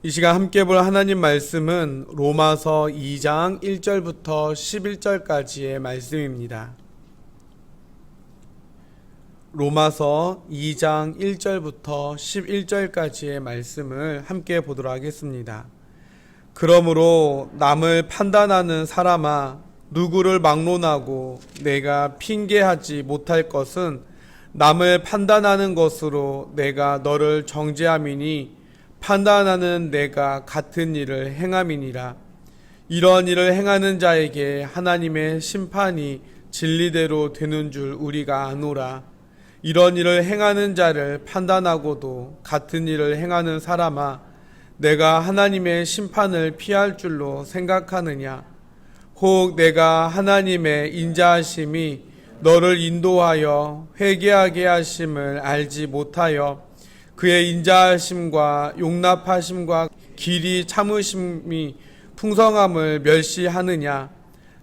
이 시간 함께 볼 하나님 말씀은 로마서 2장 1절부터 11절까지의 말씀입니다. 로마서 2장 1절부터 11절까지의 말씀을 함께 보도록 하겠습니다. 그러므로 남을 판단하는 사람아, 누구를 막론하고 내가 핑계하지 못할 것은 남을 판단하는 것으로 내가 너를 정죄함이니 판단하는 내가 같은 일을 행함이니라. 이런 일을 행하는 자에게 하나님의 심판이 진리대로 되는 줄 우리가 아노라. 이런 일을 행하는 자를 판단하고도 같은 일을 행하는 사람아, 내가 하나님의 심판을 피할 줄로 생각하느냐? 혹 내가 하나님의 인자하심이 너를 인도하여 회개하게 하심을 알지 못하여 그의 인자하심과 용납하심과 길이 참으심이 풍성함을 멸시하느냐?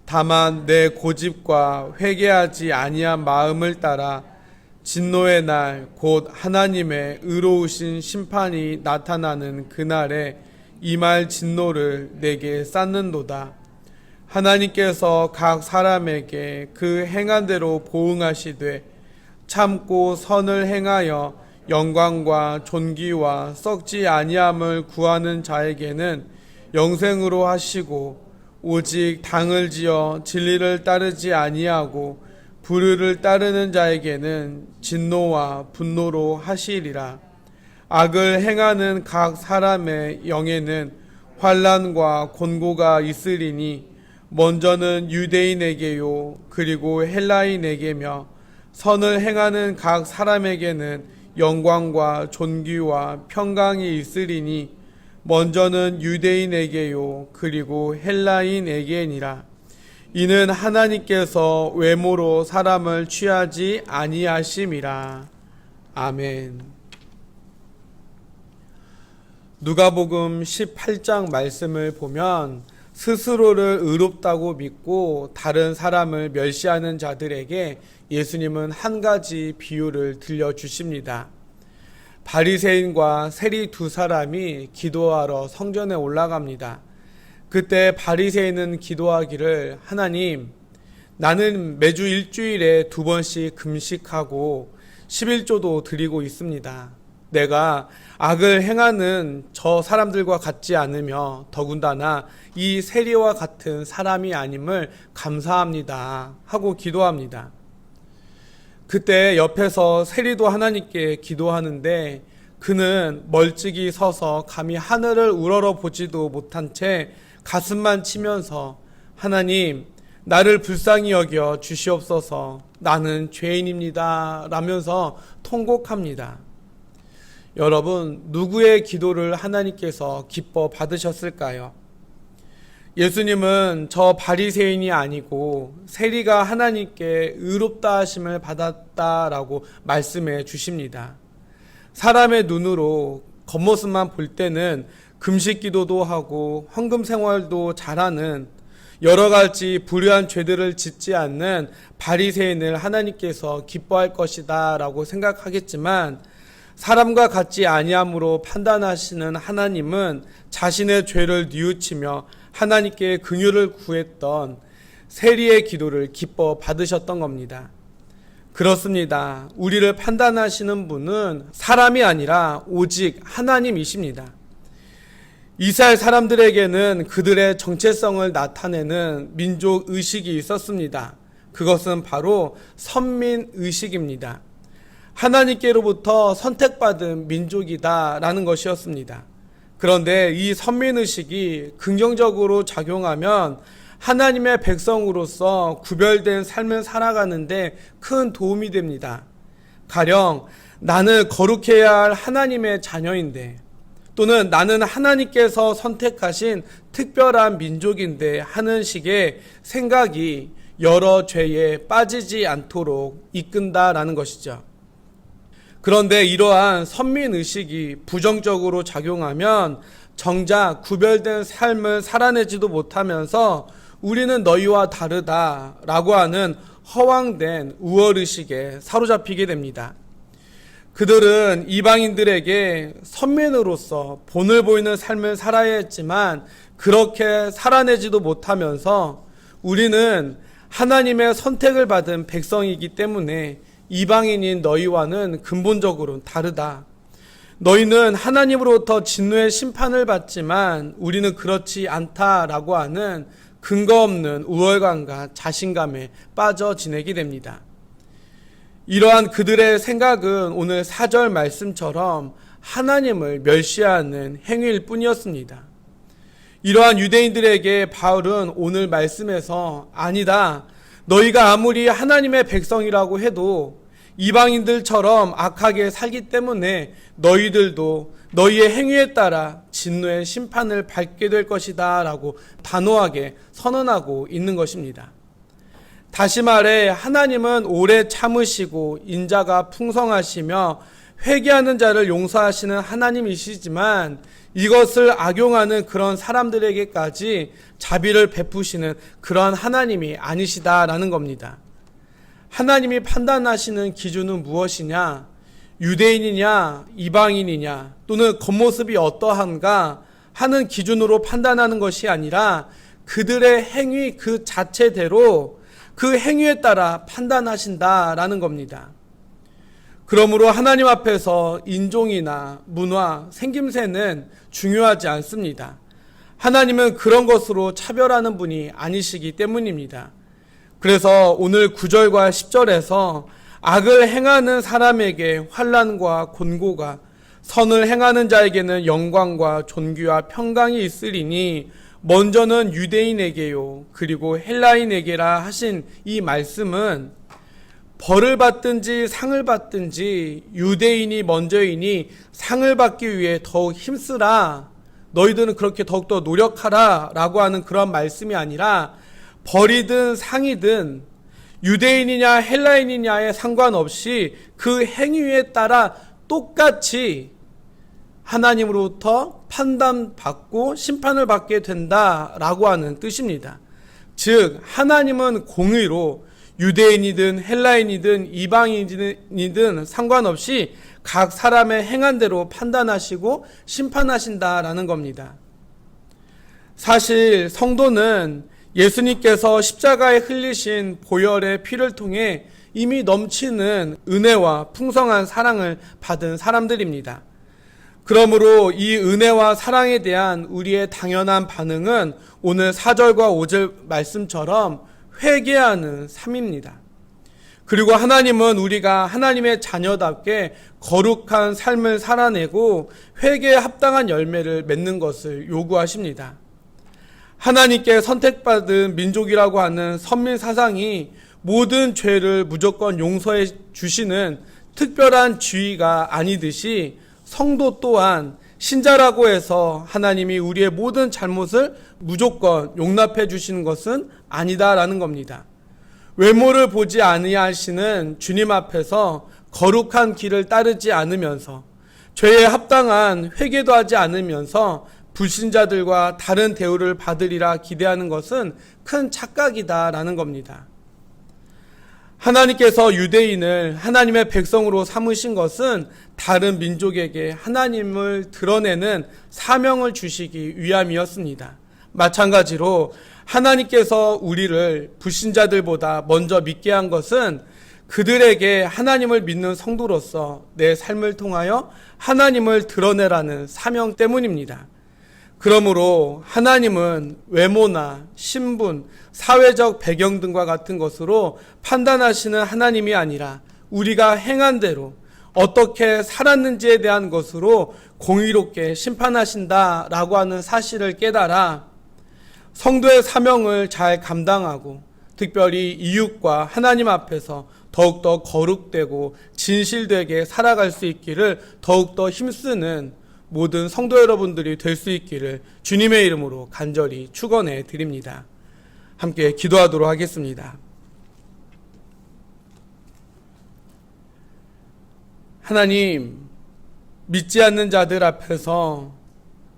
다만 내 고집과 회개하지 아니한 마음을 따라 진노의 날 곧 하나님의 의로우신 심판이 나타나는 그날에 임할 진노를 내게 쌓는도다. 하나님께서 각 사람에게 그 행한 대로 보응하시되 참고 선을 행하여 영광과 존귀와 썩지 아니함을 구하는 자에게는 영생으로 하시고, 오직 당을 지어 진리를 따르지 아니하고 불의를 따르는 자에게는 진노와 분노로 하시리라. 악을 행하는 각 사람의 영에는 환난과 곤고가 있으리니 먼저는 유대인에게요 그리고 헬라인에게며, 선을 행하는 각 사람에게는 영광과 존귀와 평강이 있으리니 먼저는 유대인에게요 그리고 헬라인에게니라. 이는 하나님께서 외모로 사람을 취하지 아니하심이라. 아멘. 누가복음 18장 말씀을 보면 스스로를 의롭다고 믿고 다른 사람을 멸시하는 자들에게 예수님은 한 가지 비유를 들려주십니다. 바리새인과 세리 두 사람이 기도하러 성전에 올라갑니다. 그때 바리새인은 기도하기를, 하나님, 나는 매주 일주일에 2번씩 금식하고 11조도 드리고 있습니다. 내가 악을 행하는 저 사람들과 같지 않으며 더군다나 이 세리와 같은 사람이 아님을 감사합니다 하고 기도합니다. 그때 옆에서 세리도 하나님께 기도하는데 그는 멀찍이 서서 감히 하늘을 우러러 보지도 못한 채 가슴만 치면서, 하나님, 나를 불쌍히 여겨 주시옵소서, 나는 죄인입니다 라면서 통곡합니다. 여러분, 누구의 기도를 하나님께서 기뻐 받으셨을까요? 예수님은 저 바리새인이 아니고 세리가 하나님께 의롭다 하심을 받았다라고 말씀해 주십니다. 사람의 눈으로 겉모습만 볼 때는 금식 기도도 하고 헌금 생활도 잘하는, 여러 가지 불의한 죄들을 짓지 않는 바리새인을 하나님께서 기뻐할 것이다 라고 생각하겠지만, 사람과 같지 아니함으로 판단하시는 하나님은 자신의 죄를 뉘우치며 하나님께 긍휼을 구했던 세리의 기도를 기뻐 받으셨던 겁니다. 그렇습니다. 우리를 판단하시는 분은 사람이 아니라 오직 하나님이십니다. 이스라엘 사람들에게는 그들의 정체성을 나타내는 민족 의식이 있었습니다. 그것은 바로 선민의식입니다. 하나님께로부터 선택받은 민족이다라는 것이었습니다. 그런데 이 선민의식이 긍정적으로 작용하면 하나님의 백성으로서 구별된 삶을 살아가는데 큰 도움이 됩니다. 가령 나는 거룩해야 할 하나님의 자녀인데, 또는 나는 하나님께서 선택하신 특별한 민족인데 하는 식의 생각이 여러 죄에 빠지지 않도록 이끈다라는 것이죠. 그런데 이러한 선민의식이 부정적으로 작용하면 정작 구별된 삶을 살아내지도 못하면서 우리는 너희와 다르다라고 하는 허황된 우월의식에 사로잡히게 됩니다. 그들은 이방인들에게 선민으로서 본을 보이는 삶을 살아야 했지만 그렇게 살아내지도 못하면서 우리는 하나님의 선택을 받은 백성이기 때문에 이방인인 너희와는 근본적으로 다르다. 너희는 하나님으로부터 진노의 심판을 받지만 우리는 그렇지 않다라고 하는 근거 없는 우월감과 자신감에 빠져 지내게 됩니다. 이러한 그들의 생각은 오늘 4절 말씀처럼 하나님을 멸시하는 행위일 뿐이었습니다. 이러한 유대인들에게 바울은 오늘 말씀에서 아니다. 너희가 아무리 하나님의 백성이라고 해도 이방인들처럼 악하게 살기 때문에 너희들도 너희의 행위에 따라 진노의 심판을 받게 될 것이다 라고 단호하게 선언하고 있는 것입니다. 다시 말해 하나님은 오래 참으시고 인자가 풍성하시며 회개하는 자를 용서하시는 하나님이시지만 이것을 악용하는 그런 사람들에게까지 자비를 베푸시는 그런 하나님이 아니시다라는 겁니다. 하나님이 판단하시는 기준은 무엇이냐? 유대인이냐 이방인이냐 또는 겉모습이 어떠한가 하는 기준으로 판단하는 것이 아니라 그들의 행위 그 자체대로 그 행위에 따라 판단하신다라는 겁니다. 그러므로 하나님 앞에서 인종이나 문화, 생김새는 중요하지 않습니다. 하나님은 그런 것으로 차별하는 분이 아니시기 때문입니다. 그래서 오늘 9절과 10절에서 악을 행하는 사람에게 환난과 곤고가 선을 행하는 자에게는 영광과 존귀와 평강이 있으리니 먼저는 유대인에게요 그리고 헬라인에게라 하신 이 말씀은 벌을 받든지 상을 받든지 유대인이 먼저이니 상을 받기 위해 더욱 힘쓰라 너희들은 그렇게 더욱더 노력하라 라고 하는 그런 말씀이 아니라 벌이든 상이든 유대인이냐 헬라인이냐에 상관없이 그 행위에 따라 똑같이 하나님으로부터 판단받고 심판을 받게 된다라고 하는 뜻입니다. 즉 하나님은 공의로 유대인이든 헬라인이든 이방인이든 상관없이 각 사람의 행한 대로 판단하시고 심판하신다라는 겁니다. 사실 성도는 예수님께서 십자가에 흘리신 보혈의 피를 통해 이미 넘치는 은혜와 풍성한 사랑을 받은 사람들입니다. 그러므로 이 은혜와 사랑에 대한 우리의 당연한 반응은 오늘 4절과 5절 말씀처럼 회개하는 삶입니다. 그리고 하나님은 우리가 하나님의 자녀답게 거룩한 삶을 살아내고 회개에 합당한 열매를 맺는 것을 요구하십니다. 하나님께 선택받은 민족이라고 하는 선민 사상이 모든 죄를 무조건 용서해 주시는 특별한 주의가 아니듯이 성도 또한 신자라고 해서 하나님이 우리의 모든 잘못을 무조건 용납해 주시는 것은 아니다라는 겁니다. 외모를 보지 아니하시는 주님 앞에서 거룩한 길을 따르지 않으면서 죄에 합당한 회개도 하지 않으면서 불신자들과 다른 대우를 받으리라 기대하는 것은 큰 착각이다라는 겁니다. 하나님께서 유대인을 하나님의 백성으로 삼으신 것은 다른 민족에게 하나님을 드러내는 사명을 주시기 위함이었습니다. 마찬가지로 하나님께서 우리를 불신자들보다 먼저 믿게 한 것은 그들에게 하나님을 믿는 성도로서 내 삶을 통하여 하나님을 드러내라는 사명 때문입니다. 그러므로 하나님은 외모나 신분, 사회적 배경 등과 같은 것으로 판단하시는 하나님이 아니라 우리가 행한 대로 어떻게 살았는지에 대한 것으로 공의롭게 심판하신다라고 하는 사실을 깨달아 성도의 사명을 잘 감당하고 특별히 이웃과 하나님 앞에서 더욱더 거룩되고 진실되게 살아갈 수 있기를 더욱더 힘쓰는 모든 성도 여러분들이 될 수 있기를 주님의 이름으로 간절히 축원해 드립니다. 함께 기도하도록 하겠습니다. 하나님, 믿지 않는 자들 앞에서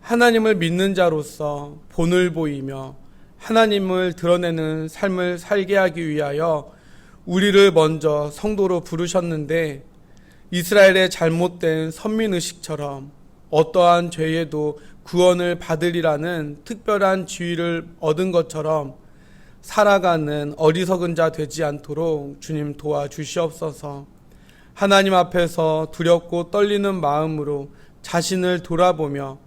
하나님을 믿는 자로서 본을 보이며 하나님을 드러내는 삶을 살게 하기 위하여 우리를 먼저 성도로 부르셨는데 이스라엘의 잘못된 선민의식처럼 어떠한 죄에도 구원을 받으리라는 특별한 지위를 얻은 것처럼 살아가는 어리석은 자 되지 않도록 주님 도와주시옵소서. 하나님 앞에서 두렵고 떨리는 마음으로 자신을 돌아보며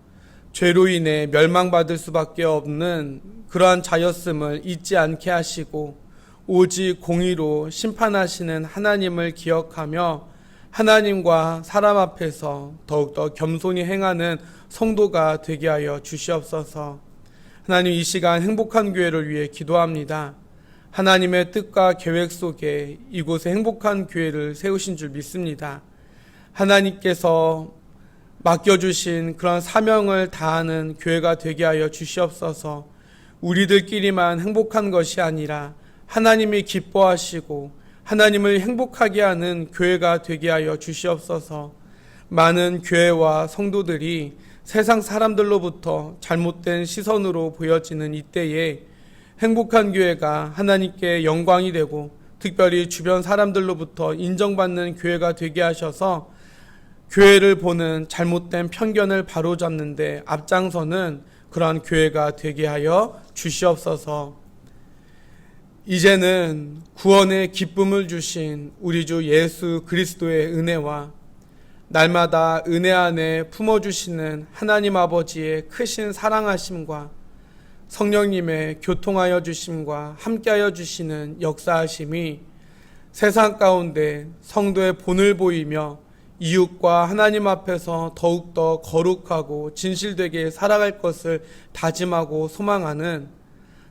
죄로 인해 멸망받을 수밖에 없는 그러한 자였음을 잊지 않게 하시고 오직 공의로 심판하시는 하나님을 기억하며 하나님과 사람 앞에서 더욱더 겸손히 행하는 성도가 되게 하여 주시옵소서. 하나님, 이 시간 행복한 교회를 위해 기도합니다. 하나님의 뜻과 계획 속에 이곳에 행복한 교회를 세우신 줄 믿습니다. 하나님께서 맡겨주신 그런 사명을 다하는 교회가 되게 하여 주시옵소서. 우리들끼리만 행복한 것이 아니라 하나님이 기뻐하시고 하나님을 행복하게 하는 교회가 되게 하여 주시옵소서. 많은 교회와 성도들이 세상 사람들로부터 잘못된 시선으로 보여지는 이때에 행복한 교회가 하나님께 영광이 되고 특별히 주변 사람들로부터 인정받는 교회가 되게 하셔서 교회를 보는 잘못된 편견을 바로잡는 데 앞장서는 그러한 교회가 되게 하여 주시옵소서. 이제는 구원의 기쁨을 주신 우리 주 예수 그리스도의 은혜와 날마다 은혜 안에 품어주시는 하나님 아버지의 크신 사랑하심과 성령님의 교통하여 주심과 함께하여 주시는 역사하심이 세상 가운데 성도의 본을 보이며 이웃과 하나님 앞에서 더욱더 거룩하고 진실되게 살아갈 것을 다짐하고 소망하는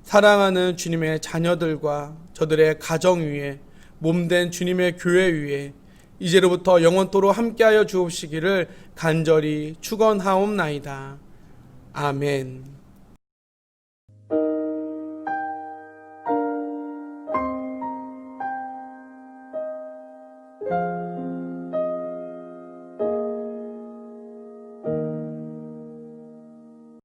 사랑하는 주님의 자녀들과 저들의 가정 위에 몸된 주님의 교회 위에 이제로부터 영원토록 함께하여 주옵시기를 간절히 축원하옵나이다. 아멘.